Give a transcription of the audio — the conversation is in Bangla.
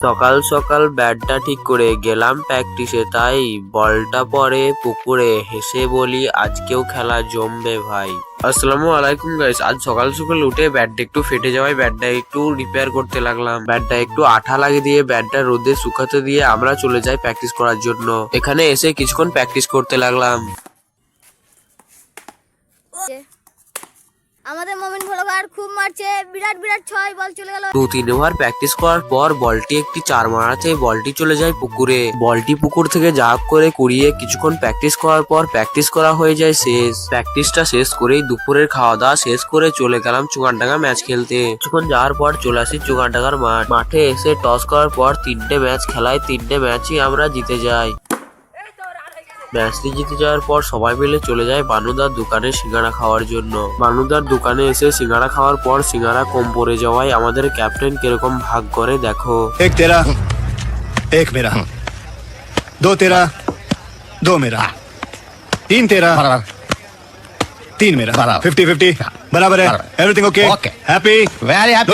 সকাল সকাল ব্যাটটা ঠিক করে গেলাম প্র্যাকটিসে, তাই বলটা পড়ে পুকুরে। হেসে বলি আজকেও খেলা জমবে ভাই। আসসালামু আলাইকুম গাইস। আজ সকাল সকাল উঠে ব্যাটটা একটু ফেটে যাওয়ায় ব্যাটটা একটু রিপেয়ার করতে লাগলাম। ব্যাটটা একটু আঠা লাগিয়ে দিয়ে ব্যাটটা রোদে শুকাতে দিয়ে আমরা চলে যাই প্র্যাকটিস করার জন্য। এখানে এসে কিছুক্ষণ প্র্যাকটিস করতে লাগলাম। আমাদের মোমিন ভোলগার খুব মারছে, বিরাট বিরাট 6 বল চলে গেল। 2-3 ওভার প্র্যাকটিস করার পর বলটি একটি 4 মারাতে বলটি চলে যায় পুকুরে। বলটি পুকুর থেকে জাগ করে কুড়িয়ে কিছুক্ষণ প্র্যাকটিস করার পর প্র্যাকটিস করা হয়ে যায় শেষ। প্র্যাকটিসটা শেষ করেই দুপুরের খাওয়া দাওয়া শেষ করে চলে গেলাম চুগানডাঙ্গা ম্যাচ খেলতে। কিছুক্ষণ যাওয়ার পর চলে আসি চুগানডাঙ্গার মাঠে এসে টস করার পর 3টে ম্যাচ খেলায় 3টে ম্যাচই আমরা জিতে যাই। ম্যাচটি জিতে যাওয়ার পর সবাই মিলে চলে যায় বানুদার দোকানে সিঙ্গারা খাওয়ার জন্য। বানুদার দোকানে এসে সিঙ্গারা খাওয়ার পর সিঙ্গারা কম পড়ে যাওয়ায় আমাদের ক্যাপ্টেন কিরকম ভাগ করে দেখো। एक तेरा एक मेरा, 2 तेरा 2 मेरा, 3 तेरा 3 मेरा, 50-50 बराबर है। Everything okay? Happy? Very happy.